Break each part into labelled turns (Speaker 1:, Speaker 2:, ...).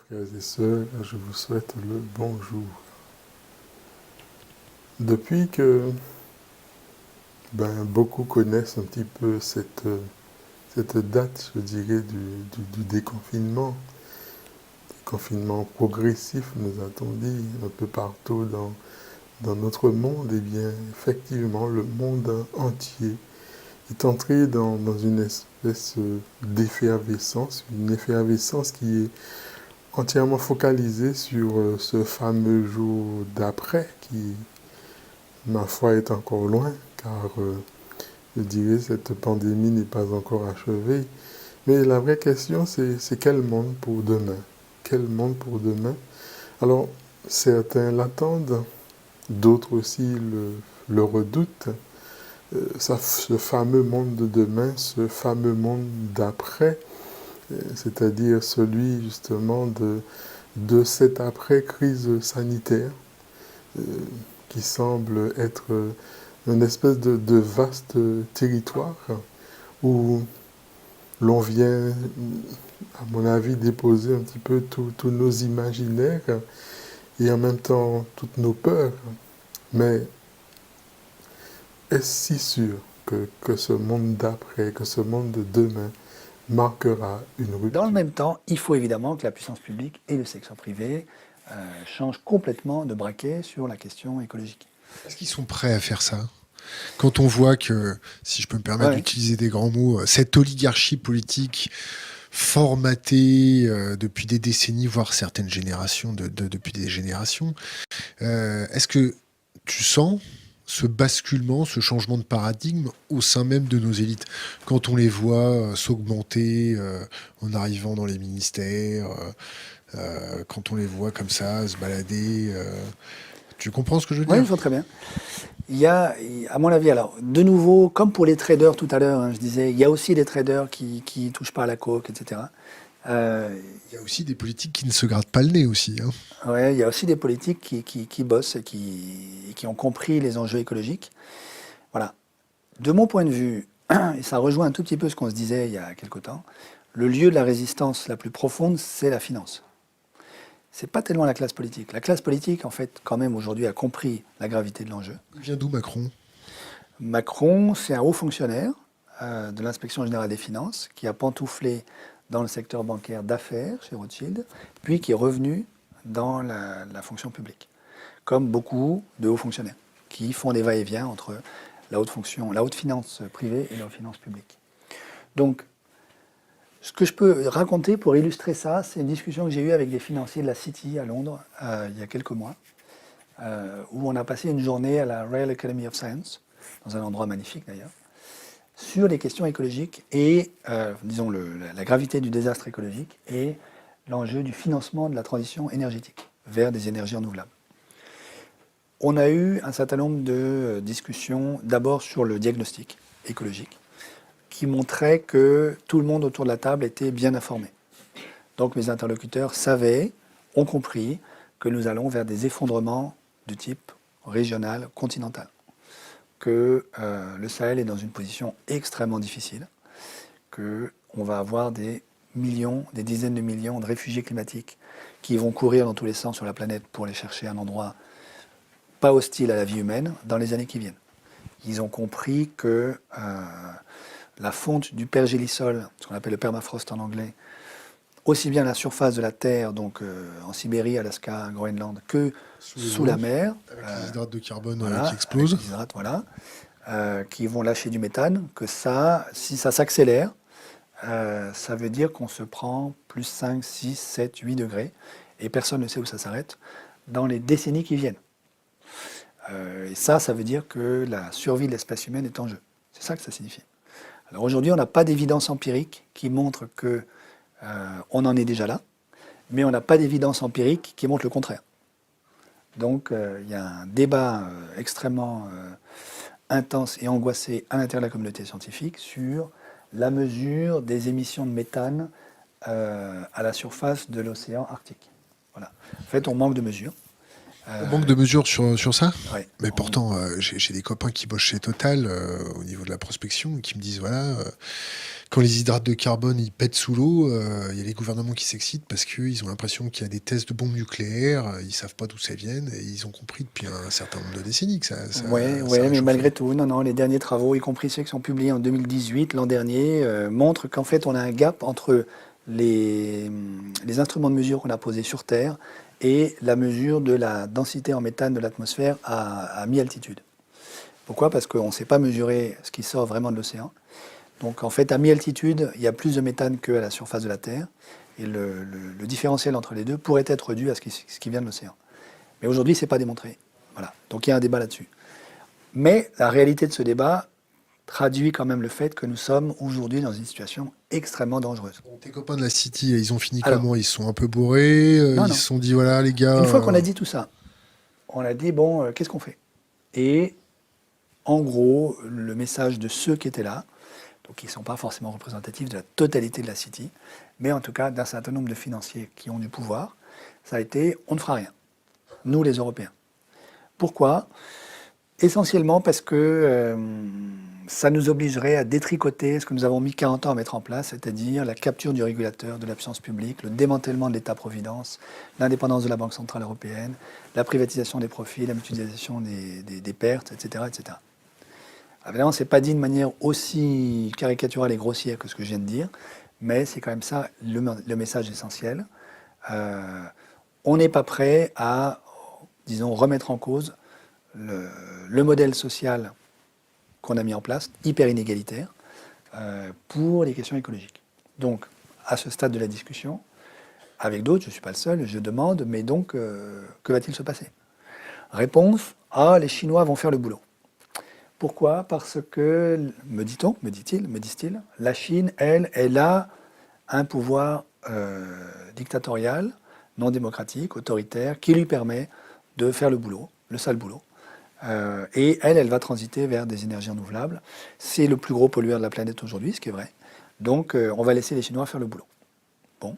Speaker 1: Frères et sœurs, je vous souhaite le bonjour. Depuis que beaucoup connaissent un petit peu cette date, je dirais, du déconfinement, confinement progressif, nous a-t-on dit, un peu partout dans notre monde, eh bien, effectivement, le monde entier est entré dans une espèce d'effervescence, une effervescence qui est entièrement focalisée sur ce fameux jour d'après qui, ma foi, est encore loin, car je dirais cette pandémie n'est pas encore achevée. Mais la vraie question, c'est quel monde pour demain? Quel monde pour demain? Alors, certains l'attendent, d'autres aussi le redoutent. Ce fameux monde de demain, ce fameux monde d'après, c'est-à-dire celui justement de cette après-crise sanitaire, euh, qui semble être une espèce de vaste territoire où l'on vient, à mon avis, déposer un petit peu tous nos imaginaires et en même temps toutes nos peurs. Mais est-ce si sûr que ce monde d'après, que ce monde de demain marquera une
Speaker 2: Dans le
Speaker 1: rupture?
Speaker 2: même temps, il faut évidemment que la puissance publique et le secteur privé changent complètement de braquet sur la question écologique.
Speaker 3: Est-ce qu'ils sont prêts à faire ça? Quand on voit que, si je peux me permettre
Speaker 2: Ouais.
Speaker 3: d'utiliser des grands mots, cette oligarchie politique formatée depuis des décennies, voire certaines générations, depuis des générations, est-ce que tu sens ce basculement, ce changement de paradigme au sein même de nos élites? Quand on les voit s'augmenter en arrivant dans les ministères, quand on les voit comme ça se balader, tu comprends ce que je veux
Speaker 2: Oui, je
Speaker 3: dire?
Speaker 2: vois très bien. À mon avis, alors, de nouveau, comme pour les traders tout à l'heure, hein, je disais, il y a aussi des traders qui ne touchent pas à la coke, etc.
Speaker 3: Il y a aussi des politiques qui ne se grattent pas le nez aussi, hein.
Speaker 2: Ouais, il y a aussi des politiques qui bossent et qui ont compris les enjeux écologiques. Voilà. De mon point de vue, et ça rejoint un tout petit peu ce qu'on se disait il y a quelque temps, le lieu de la résistance la plus profonde, c'est la finance. C'est pas tellement la classe politique. La classe politique, en fait, quand même, aujourd'hui, a compris la gravité de l'enjeu.
Speaker 3: Il vient d'où Macron?
Speaker 2: Macron, c'est un haut fonctionnaire de l'inspection générale des finances qui a pantouflé dans le secteur bancaire d'affaires chez Rothschild, puis qui est revenu dans la fonction publique, comme beaucoup de hauts fonctionnaires qui font des va-et-vient entre la haute finance privée et la haute finance publique. Donc, ce que je peux raconter pour illustrer ça, c'est une discussion que j'ai eue avec des financiers de la City à Londres il y a quelques mois, où on a passé une journée à la Royal Academy of Science, dans un endroit magnifique d'ailleurs, sur les questions écologiques et, disons, la gravité du désastre écologique et l'enjeu du financement de la transition énergétique vers des énergies renouvelables. On a eu un certain nombre de discussions, d'abord sur le diagnostic écologique, qui montrait que tout le monde autour de la table était bien informé. Donc mes interlocuteurs savaient, ont compris que nous allons vers des effondrements de type régional, continental, que le Sahel est dans une position extrêmement difficile, qu'on va avoir des millions, des dizaines de millions de réfugiés climatiques qui vont courir dans tous les sens sur la planète pour aller chercher un endroit pas hostile à la vie humaine dans les années qui viennent. Ils ont compris que la fonte du pergélisol, ce qu'on appelle le permafrost en anglais, aussi bien à la surface de la Terre, donc en Sibérie, Alaska, Groenland, que sous la mer,
Speaker 3: Avec les hydrates de carbone
Speaker 2: voilà,
Speaker 3: qui
Speaker 2: avec
Speaker 3: explosent.
Speaker 2: les hydrates, voilà, qui vont lâcher du méthane, que ça, si ça s'accélère, ça veut dire qu'on se prend plus 5, 6, 7, 8 degrés, et personne ne sait où ça s'arrête, dans les décennies qui viennent. Et ça veut dire que la survie de l'espèce humaine est en jeu. C'est ça que ça signifie. Alors aujourd'hui, on n'a pas d'évidence empirique qui montre que on en est déjà là, mais on n'a pas d'évidence empirique qui montre le contraire. Donc il y a un débat extrêmement intense et angoissé à l'intérieur de la communauté scientifique sur la mesure des émissions de méthane à la surface de l'océan Arctique. Voilà. En fait, on manque de mesures.
Speaker 3: On manque de mesures sur ça.
Speaker 2: Ouais,
Speaker 3: Mais pourtant, j'ai des copains qui bossent chez Total au niveau de la prospection et qui me disent, voilà, quand les hydrates de carbone ils pètent sous l'eau, il y a les gouvernements qui s'excitent parce qu'ils ont l'impression qu'il y a des tests de bombes nucléaires, ils savent pas d'où ça viennent et ils ont compris depuis un certain nombre de décennies que ça
Speaker 2: ouais,
Speaker 3: ça
Speaker 2: mais
Speaker 3: réchauffait.
Speaker 2: malgré tout, non, les derniers travaux, y compris ceux qui sont publiés en 2018, l'an dernier, montrent qu'en fait, on a un gap entre les instruments de mesure qu'on a posés sur Terre et la mesure de la densité en méthane de l'atmosphère à mi-altitude. Pourquoi? Parce qu'on ne sait pas mesurer ce qui sort vraiment de l'océan. Donc en fait, à mi-altitude, il y a plus de méthane qu'à la surface de la Terre. Et le différentiel entre les deux pourrait être dû à ce qui vient de l'océan. Mais aujourd'hui, ce n'est pas démontré. Voilà. Donc il y a un débat là-dessus. Mais la réalité de ce débat traduit quand même le fait que nous sommes aujourd'hui dans une situation extrêmement dangereuse.
Speaker 3: Bon, tes copains de la City, ils ont fini
Speaker 2: Alors,
Speaker 3: comment? Ils se sont un peu bourrés,
Speaker 2: non,
Speaker 3: ils se
Speaker 2: non.
Speaker 3: sont dit, voilà, les gars,
Speaker 2: Une fois qu'on a dit tout ça, on a dit, bon, qu'est-ce qu'on fait? Et en gros, le message de ceux qui étaient là, donc qui ne sont pas forcément représentatifs de la totalité de la City, mais en tout cas d'un certain nombre de financiers qui ont du pouvoir, ça a été, on ne fera rien. Nous, les Européens. Pourquoi? Essentiellement parce que ça nous obligerait à détricoter ce que nous avons mis 40 ans à mettre en place, c'est-à-dire la capture du régulateur, de la puissance publique, le démantèlement de l'État-providence, l'indépendance de la Banque centrale européenne, la privatisation des profits, la mutualisation des pertes, etc., etc. Évidemment, ce n'est pas dit de manière aussi caricaturale et grossière que ce que je viens de dire, mais c'est quand même ça le message essentiel. On n'est pas prêt à, disons, remettre en cause le modèle social qu'on a mis en place, hyper inégalitaire, pour les questions écologiques. Donc, à ce stade de la discussion, avec d'autres, je ne suis pas le seul, je demande, mais donc, que va-t-il se passer? Réponse, les Chinois vont faire le boulot. Pourquoi? Parce que, me dit-on, me disent-ils, la Chine, elle a un pouvoir dictatorial, non démocratique, autoritaire, qui lui permet de faire le boulot, le sale boulot. Et elle va transiter vers des énergies renouvelables. C'est le plus gros pollueur de la planète aujourd'hui, ce qui est vrai. Donc, on va laisser les Chinois faire le boulot. Bon.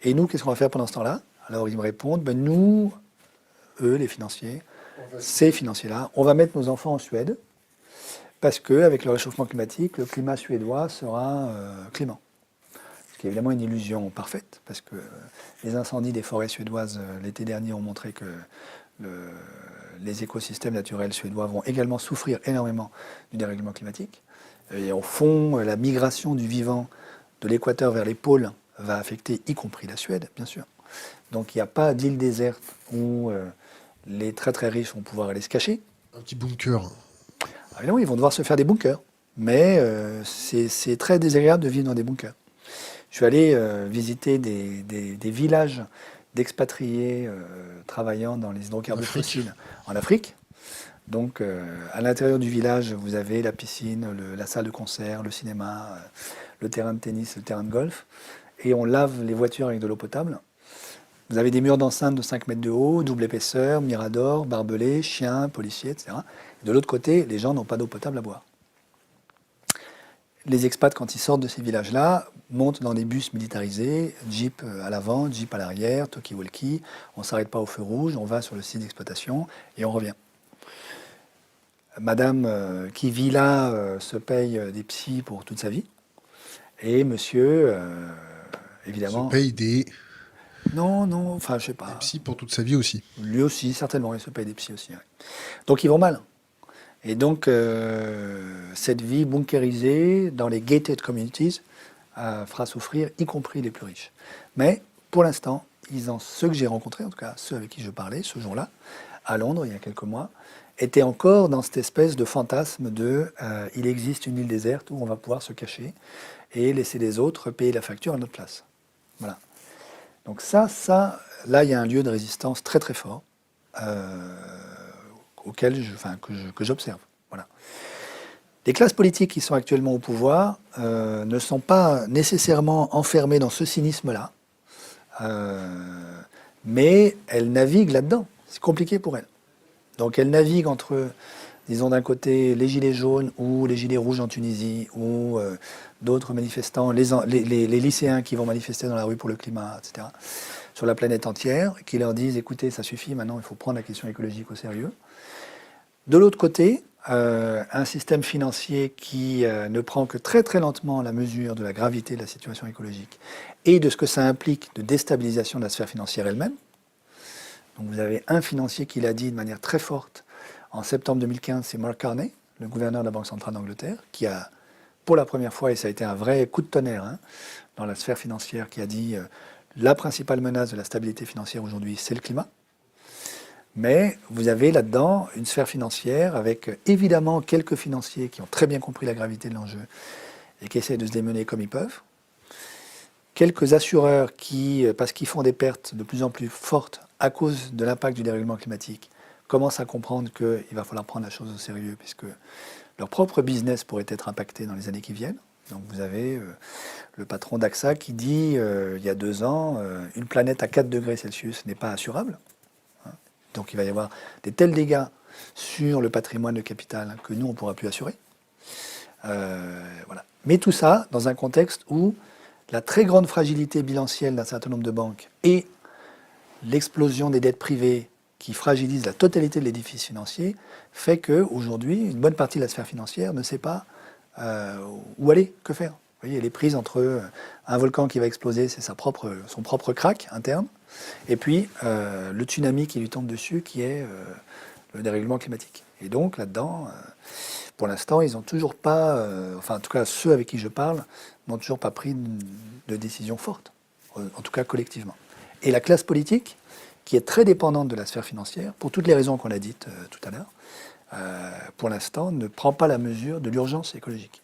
Speaker 2: Et nous, qu'est-ce qu'on va faire pendant ce temps-là? Alors, ils me répondent, nous, eux, les financiers, ces financiers-là, on va mettre nos enfants en Suède, parce qu'avec le réchauffement climatique, le climat suédois sera clément. Ce qui est évidemment une illusion parfaite, parce que les incendies des forêts suédoises l'été dernier ont montré que les écosystèmes naturels suédois vont également souffrir énormément du dérèglement climatique. Et au fond, la migration du vivant de l'équateur vers les pôles va affecter y compris la Suède, bien sûr. Donc il n'y a pas d'île déserte où les très très riches vont pouvoir aller se cacher.
Speaker 3: un petit bunker.
Speaker 2: Évidemment, ils vont devoir se faire des bunkers. Mais c'est très désagréable de vivre dans des bunkers. Je suis allé visiter des villages d'expatriés travaillant dans les hydrocarbures fossiles en Afrique. Donc, à l'intérieur du village, vous avez la piscine, la salle de concert, le cinéma, le terrain de tennis, le terrain de golf. Et on lave les voitures avec de l'eau potable. Vous avez des murs d'enceinte de 5 mètres de haut, double épaisseur, mirador, barbelés, chiens, policiers, etc. De l'autre côté, les gens n'ont pas d'eau potable à boire. Les expats, quand ils sortent de ces villages-là, montent dans des bus militarisés, jeep à l'avant, jeep à l'arrière, talkie-walkie. On ne s'arrête pas au feu rouge, on va sur le site d'exploitation et on revient. Madame qui vit là se paye des psys pour toute sa vie. Et monsieur, évidemment...
Speaker 3: Se paye des
Speaker 2: Non, enfin, je sais pas.
Speaker 3: psys pour toute sa vie aussi.
Speaker 2: Lui aussi, certainement, il se paye des psys aussi. Ouais. Donc, ils vont mal. Et donc, cette vie bunkérisée dans les gated communities fera souffrir, y compris les plus riches. Mais, pour l'instant, ceux que j'ai rencontrés, en tout cas ceux avec qui je parlais ce jour-là, à Londres, il y a quelques mois, étaient encore dans cette espèce de fantasme de il existe une île déserte où on va pouvoir se cacher et laisser les autres payer la facture à notre place. Voilà. Donc là, il y a un lieu de résistance très très fort que j'observe. Voilà. Les classes politiques qui sont actuellement au pouvoir ne sont pas nécessairement enfermées dans ce cynisme-là, mais elles naviguent là-dedans. C'est compliqué pour elles. Donc elles naviguent entre, disons d'un côté, les gilets jaunes ou les gilets rouges en Tunisie, ou d'autres manifestants, les lycéens qui vont manifester dans la rue pour le climat, etc. sur la planète entière, qui leur disent, écoutez, ça suffit, maintenant il faut prendre la question écologique au sérieux. De l'autre côté, un système financier qui ne prend que très très lentement la mesure de la gravité de la situation écologique et de ce que ça implique de déstabilisation de la sphère financière elle-même. Donc vous avez un financier qui l'a dit de manière très forte en septembre 2015, c'est Mark Carney, le gouverneur de la Banque centrale d'Angleterre, qui a, pour la première fois, et ça a été un vrai coup de tonnerre dans la sphère financière, qui a dit la principale menace de la stabilité financière aujourd'hui, c'est le climat. Mais vous avez là-dedans une sphère financière avec évidemment quelques financiers qui ont très bien compris la gravité de l'enjeu et qui essaient de se démener comme ils peuvent. Quelques assureurs qui, parce qu'ils font des pertes de plus en plus fortes à cause de l'impact du dérèglement climatique, commencent à comprendre qu'il va falloir prendre la chose au sérieux puisque leur propre business pourrait être impacté dans les années qui viennent. Donc vous avez le patron d'AXA qui dit il y a 2 ans, une planète à 4 degrés Celsius n'est pas assurable. Donc il va y avoir des tels dégâts sur le patrimoine de capital que nous, on ne pourra plus assurer. Voilà. Mais tout ça dans un contexte où la très grande fragilité bilancielle d'un certain nombre de banques et l'explosion des dettes privées qui fragilisent la totalité de l'édifice financier fait qu'aujourd'hui, une bonne partie de la sphère financière ne sait pas où aller, que faire. Vous voyez, elle est prise entre un volcan qui va exploser, c'est son propre crack interne, et puis le tsunami qui lui tombe dessus, qui est le dérèglement climatique. Et donc là-dedans, pour l'instant, ils n'ont toujours pas, enfin en tout cas ceux avec qui je parle, n'ont toujours pas pris de décision forte, en tout cas collectivement. Et la classe politique, qui est très dépendante de la sphère financière, pour toutes les raisons qu'on a dites tout à l'heure, pour l'instant ne prend pas la mesure de l'urgence écologique.